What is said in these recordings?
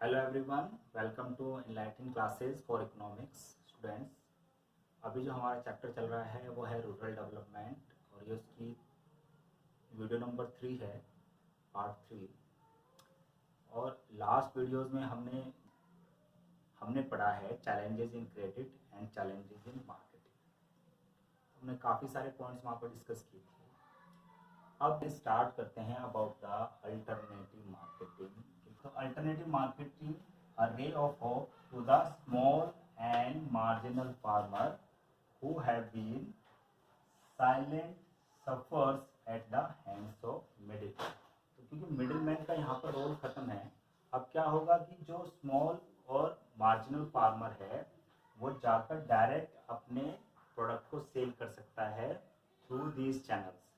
Hello everyone, welcome to Enlighten classes for economics students. अभी जो हमारा चैप्टर चल रहा है वो है रूरल डेवलपमेंट और ये उसकी वीडियो नंबर 3 है, पार्ट 3। और लास्ट वीडियोस में हमने पढ़ा है challenges in credit and challenges in marketing. हमने काफ़ी सारे पॉइंट्स वहाँ पर डिस्कस किए थे। अब स्टार्ट करते हैं अबाउट द अल्टरनेटिव मार्केटिंग। तो alternative marketing a ray of hope to the small and marginal farmer who have been silent suffers at the hands of middle। तो क्योंकि मिडिल मैन का यहाँ पर रोल खत्म है, अब क्या होगा कि जो स्मॉल और मार्जिनल फार्मर है वो जाकर डायरेक्ट अपने प्रोडक्ट को सेल कर सकता है थ्रू दीज चैनल्स,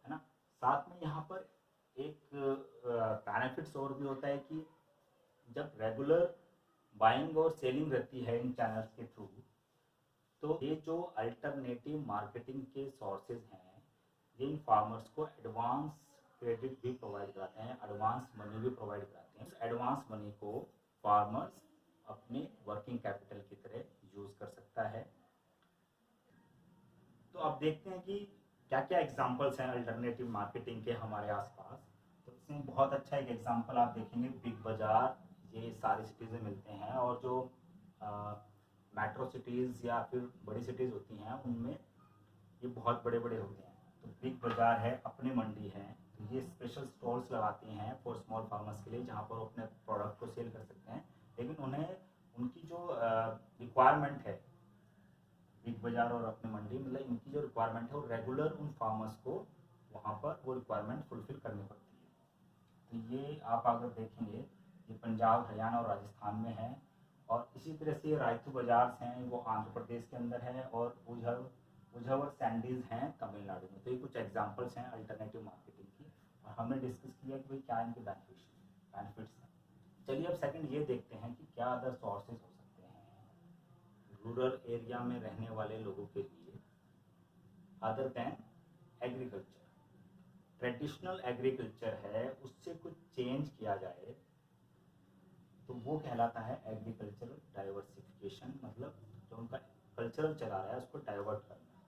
है ना। साथ में यहाँ पर एक बेनिफिट्स और भी होता है कि जब रेगुलर बाइंग और सेलिंग रहती है इन चैनल्स के थ्रू, तो ये जो अल्टरनेटिव मार्केटिंग के सोर्सेज हैं ये इन फार्मर्स को एडवांस क्रेडिट भी प्रोवाइड कराते हैं, एडवांस मनी भी प्रोवाइड कराते हैं। उस एडवांस मनी को फार्मर्स अपने वर्किंग कैपिटल की तरह यूज़ कर सकता है। तो अब देखते हैं कि क्या क्या एग्जांपल्स हैं अल्टरनेटिव मार्केटिंग के हमारे आसपास। तो इसमें बहुत अच्छा एक एग्जांपल आप देखेंगे, बिग बाज़ार। ये सारी सिटीज़ में मिलते हैं और जो मेट्रो सिटीज़ या फिर बड़ी सिटीज़ होती हैं उनमें ये बहुत बड़े बड़े होते हैं। तो बिग बाज़ार है, अपनी मंडी है, तो ये स्पेशल स्टॉल्स लगाती हैं फॉर स्मॉल फार्मर्स के लिए, जहाँ पर वो अपने प्रोडक्ट को सेल कर सकते हैं। लेकिन उन्हें उनकी जो रिक्वायरमेंट है, बिग बाज़ार और अपनी मंडी, मतलब इनकी जो रिक्वायरमेंट है वो रेगुलर उन फार्मर्स को वहाँ पर वो रिक्वायरमेंट फुलफिल करनी पड़ती है। तो ये आप अगर देखेंगे ये पंजाब, हरियाणा और राजस्थान में है। और इसी तरह से रायतू बाज़ार हैं वो आंध्र प्रदेश के अंदर है, और उझवर सैंडीज हैं तमिलनाडु में। तो ये कुछ एग्जांपल्स हैं अल्टरनेटिव मार्केटिंग की, और हमने डिस्कस किया कि भाई क्या इनके बेनिफिट्स हैं। चलिए अब सेकंड ये देखते हैं कि क्या अदर सोर्सेज हो सकते हैं रूरल एरिया में रहने वाले लोगों के लिए other than agriculture. Traditional agriculture है उससे कुछ चेंज किया जाए तो वो कहलाता है एग्रीकल्चरल डाइवर्सिफिकेशन, मतलब जो उनका कल्चरल चला रहा है उसको डाइवर्ट करना।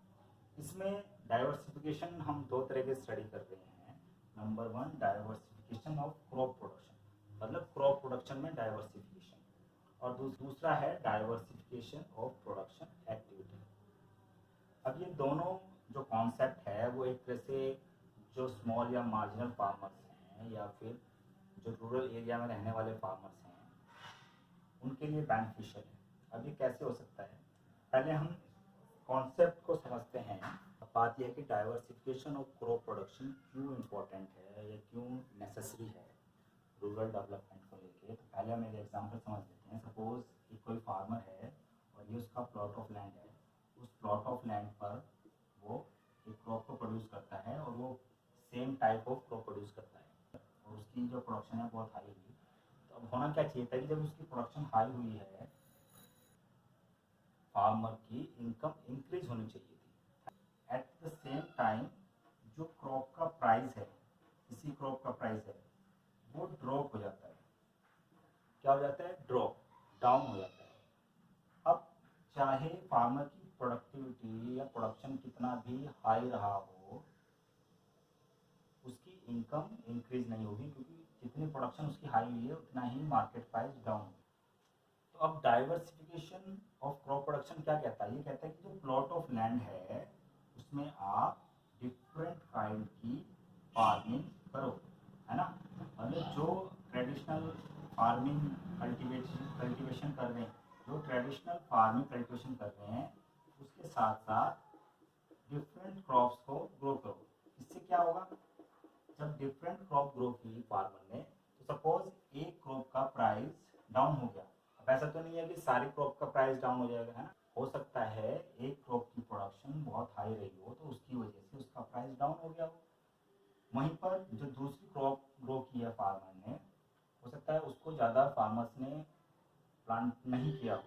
इसमें डाइवर्सिफिकेशन हम दो तरह के स्टडी कर रहे हैं। Number 1, diversification of crop production, मतलब क्रॉप प्रोडक्शन में डाइवर्सिफिकेशन, और दूसरा है डाइवर्सिफिकेशन ऑफ प्रोडक्शन एक्टिविटी। अब ये दोनों जो कॉन्सेप्ट है वो एक तरह से जो स्मॉल या मार्जिनल फार्मर्स हैं या फिर जो रूरल एरिया में रहने वाले फार्मर्स हैं उनके लिए बेनिफिशियल है। अब ये कैसे हो सकता है, पहले हम कॉन्सेप्ट को समझते हैं। बात यह है कि डाइवर्सिफिकेशन ऑफ क्रॉप प्रोडक्शन क्यों इम्पोर्टेंट है या क्यों नेसेसरी है रूरल डेवलपमेंट को लेके। तो पहले हम एक एग्जांपल समझ लेते हैं। सपोज एक कोई फार्मर है और ये उसका प्लॉट ऑफ लैंड है। उस प्लॉट ऑफ लैंड पर वो एक क्रॉप को प्रोड्यूस करता है और वो same type of crop produce करता है और उसकी जो प्रोडक्शन है बहुत हाई हुई। तो अब होना क्या चाहिए था कि जब उसकी प्रोडक्शन हाई हुई है, फार्मर की इनकम इंक्रीज होनी चाहिए थी। एट द सेम टाइम जो क्रॉप का प्राइस है, किसी क्रॉप का प्राइस है वो ड्रॉप हो जाता है। क्या हो जाता है? ड्रॉप, डाउन हो जाता है। अब चाहे फार्मर की प्रोडक्टिविटी या प्रोडक्शन कितना भी हाई रहा हो, उसकी इनकम इंक्रीज नहीं होगी, क्योंकि जितनी प्रोडक्शन उसकी हाई हुई है उतना ही मार्केट प्राइस डाउन होगी। तो अब डाइवर्सिफिकेशन ऑफ क्रॉप प्रोडक्शन क्या कहता है? ये कहता है कि जो प्लॉट ऑफ लैंड है उसमें आप डिफरेंट काइंड की फार्मिंग करो, है ना। मतलब जो ट्रेडिशनल फार्मिंग कल्टीवेशन कर रहे हैं, जो ट्रेडिशनल फार्मिंग कल्टीवेशन कर रहे हैं उसके साथ साथ डिफरेंट क्रॉप्स को ग्रो करो। इससे क्या होगा, जब डिफरेंट क्रॉप ग्रो की फार्मर ने, तो सपोज एक क्रॉप का प्राइस डाउन हो गया। अब ऐसा तो नहीं है कि सारी क्रॉप का प्राइस डाउन हो जाएगा, है ना। हो सकता है एक क्रॉप की प्रोडक्शन बहुत हाई रही हो तो उसकी वजह से उसका प्राइस डाउन हो गया हो। वहीं पर जो दूसरी क्रॉप ग्रो की है फार्मर ने, हो सकता है उसको ज़्यादा फार्मर्स ने प्लांट नहीं किया हो,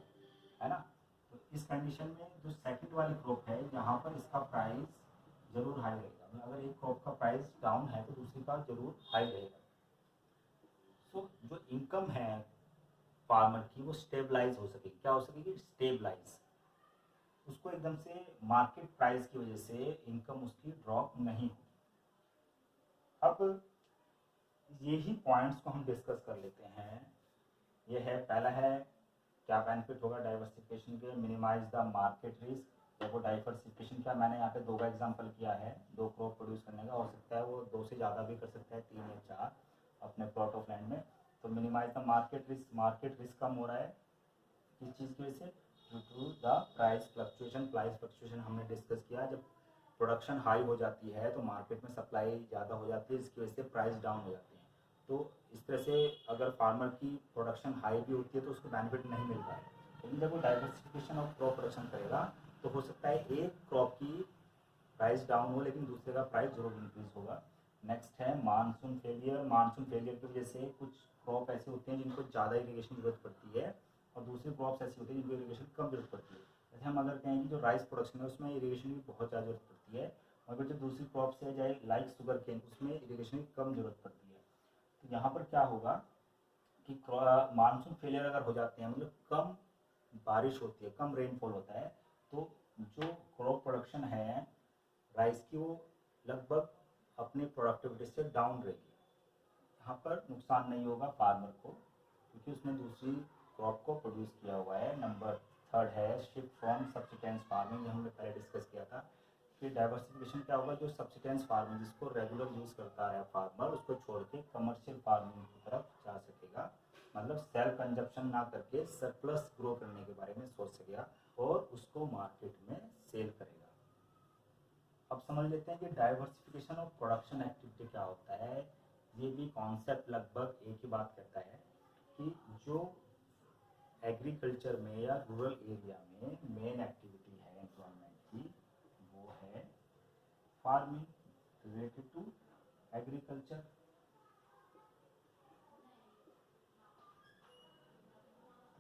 है ना। तो इस कंडीशन में जो सेकंड वाली क्रॉप है यहाँ पर इसका प्राइस जरूर हाई रहेगा। मतलब अगर एक क्रॉप का प्राइस डाउन है तो दूसरी का जरूर हाई रहेगा। सो जो इनकम है फार्मर की वो स्टेबलाइज हो सके। क्या हो सकेगी? स्टेबलाइज। उसको एकदम से मार्केट प्राइस की वजह से इनकम उसकी ड्रॉप नहीं होगी। अब यही पॉइंट्स को हम डिस्कस कर लेते हैं। ये है, पहला है क्या बेनिफिट होगा डाइवर्सिफिकेशन के? Minimise the market risk. देखो डाइवर्सिफिकेशन क्या, मैंने यहाँ पे 2 का एग्जांपल किया है, 2 क्रॉप प्रोड्यूस करने का। हो सकता है वो 2 से ज़्यादा भी कर सकता है, 3 या 4 अपने प्लॉट ऑफ लैंड में। तो minimize the market risk, market risk कम हो रहा है किस चीज़ की वजह से? Due to the price fluctuation. Price fluctuation हमने डिस्कस किया, जब प्रोडक्शन हाई हो जाती है तो मार्केट में सप्लाई ज़्यादा हो जाती है, इसकी वजह से प्राइस डाउन हो जाती है। तो इस तरह से अगर फार्मर की प्रोडक्शन हाई भी होती है तो उसको बेनिफिट नहीं मिल रहा है। लेकिन जब वो डाइवर्सिफिकेशन ऑफ क्रॉप प्रोडक्शन करेगा तो हो सकता है एक क्रॉप की प्राइस डाउन हो लेकिन दूसरे का प्राइस जरूर इंक्रीज होगा। नेक्स्ट है मानसून फेलियर। मानसून फेलियर की वजह से कुछ क्रॉप ऐसे होते हैं जिनको ज़्यादा इरीगेशन की जरूरत पड़ती है और दूसरे क्रॉप्स ऐसी होती है जिनको इरीगेशन कम जरूरत पड़ती है। जैसे हम अगर कहें कि जो राइस प्रोडक्शन है उसमें इरीगेशन की बहुत ज़्यादा जरूरत पड़ती है, और जो दूसरी क्रॉप्स है चाहे लाइक शुगर केन, उसमें इरीगेशन की कम जरूरत पड़ती है। तो यहाँ पर क्या होगा कि मानसून फेलियर अगर हो जाते हैं, मतलब कम बारिश होती है, कम रेनफॉल होता है, तो जो क्रॉप प्रोडक्शन है राइस की वो लगभग अपनी प्रोडक्टिविटी से डाउन रहेगी। यहाँ पर नुकसान नहीं होगा फार्मर को क्योंकि उसने दूसरी क्रॉप को प्रोड्यूस किया हुआ है। नंबर 3 है शिफ्ट फ्रॉम सब्सिस्टेंस फार्मिंग। हमने पहले डिस्कस किया था कि डाइवर्सिफिकेशन क्या होगा, जो सब्सिस्टेंस फार्मिंग जिसको रेगुलर यूज़ करता है फार्मर, उसको छोड़ के कमर्शियल फार्मिंग की तरफ जा सकेगा। मतलब सेल्फ कंजप्शन ना करके सरप्लस ग्रो करने के बारे में सोच सकेगा और उसको मार्केट में सेल करेगा। अब समझ लेते हैं कि डाइवर्सिफिकेशन ऑफ प्रोडक्शन एक्टिविटी क्या होता है। ये भी कॉन्सेप्ट लगभग एक ही बात कहता है कि जो एग्रीकल्चर में या रूरल एरिया में मेन एक्टिविटी है एम्प्लॉयमेंट की, वो है फार्मिंग रिलेटेड टू एग्रीकल्चर।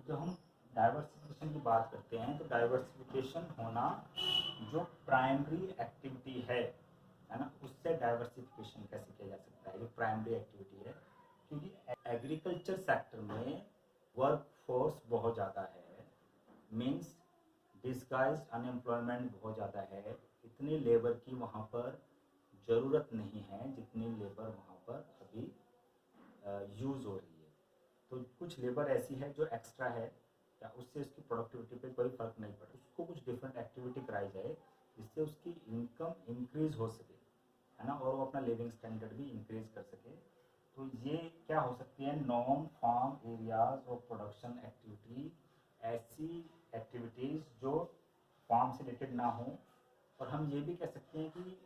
जब हम डाइवर्सिफिकेशन की बात करते हैं तो डाइवर्सिफिकेशन होना जो प्राइमरी एक्टिविटी है ना, उससे डाइवर्सिफिकेशन कैसे किया जा सकता है? जो प्राइमरी एक्टिविटी है, क्योंकि एग्रीकल्चर सेक्टर में वर्क फोर्स बहुत ज़्यादा है, मीन्स डिस्गाइज्ड अनएम्प्लॉयमेंट बहुत ज़्यादा है। इतनी लेबर की वहाँ पर ज़रूरत नहीं है जितनी लेबर वहाँ पर अभी यूज़ हो रही है। तो कुछ लेबर ऐसी है जो एक्स्ट्रा है या उससे उसकी प्रोडक्टिविटी पे कोई फ़र्क नहीं पड़ा, उसको कुछ डिफरेंट एक्टिविटी कराई जाए जिससे उसकी इनकम इंक्रीज हो सके, है ना, और वो अपना लिविंग स्टैंडर्ड भी इंक्रीज कर सके। तो ये क्या हो सकती है? Non farm areas of production activity, ऐसी एक्टिविटीज़ जो फार्म से रिलेटेड ना हो, और हम ये भी कह सकते हैं कि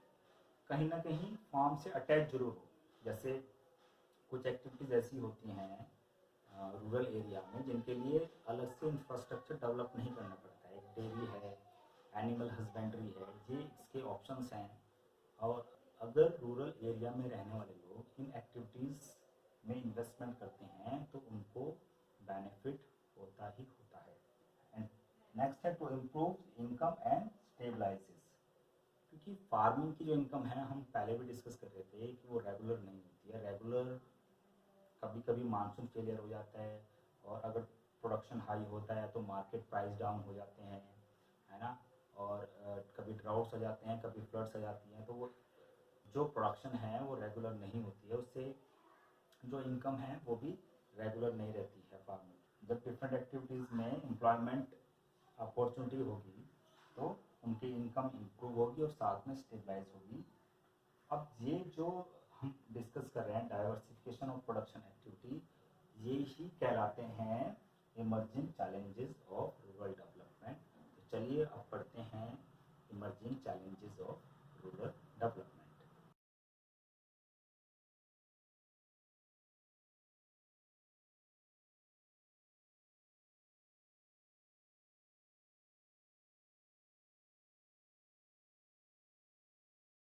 कहीं ना कहीं फार्म से अटैच जरूर हो। जैसे कुछ एक्टिविटीज़ ऐसी होती हैं रूरल एरिया में जिनके लिए अलग से इंफ्रास्ट्रक्चर डेवलप नहीं करना पड़ता है। डेयरी है, एनिमल हस्बेंड्री है, ये इसके ऑप्शंस हैं। और अगर रूरल एरिया में रहने वाले लोग इन एक्टिविटीज़ में इन्वेस्टमेंट करते हैं तो उनको बेनिफिट होता ही होता है। एंड नेक्स्ट है टू इम्प्रूव इनकम एंड स्टेबलाइसिस। क्योंकि फार्मिंग की जो इनकम है, हम पहले भी डिस्कस कर रहे थे कि वो रेगुलर नहीं होती है। रेगुलर कभी कभी मानसून फेलियर हो जाता है, और अगर प्रोडक्शन हाई होता है तो मार्केट प्राइस डाउन हो जाते हैं, है ना, और कभी ड्राउट्स आ जाते हैं, कभी फ्लड्स आ जाती हैं, तो वो जो प्रोडक्शन है वो रेगुलर नहीं होती है, उससे जो इनकम है वो भी रेगुलर नहीं रहती है फार्मर की। जब डिफरेंट एक्टिविटीज़ में एम्प्लॉयमेंट अपॉर्चुनिटी होगी तो उनकी इनकम इम्प्रूव होगी और साथ में स्टेबलाइज होगी। अब ये जो हम डिस्कस कर रहे हैं डाइवर्सिफिकेशन ऑफ प्रोडक्शन एक्टिविटी, ये ही कहलाते हैं emerging challenges of rural development. तो चलिए अब पढ़ते हैं emerging challenges of rural development.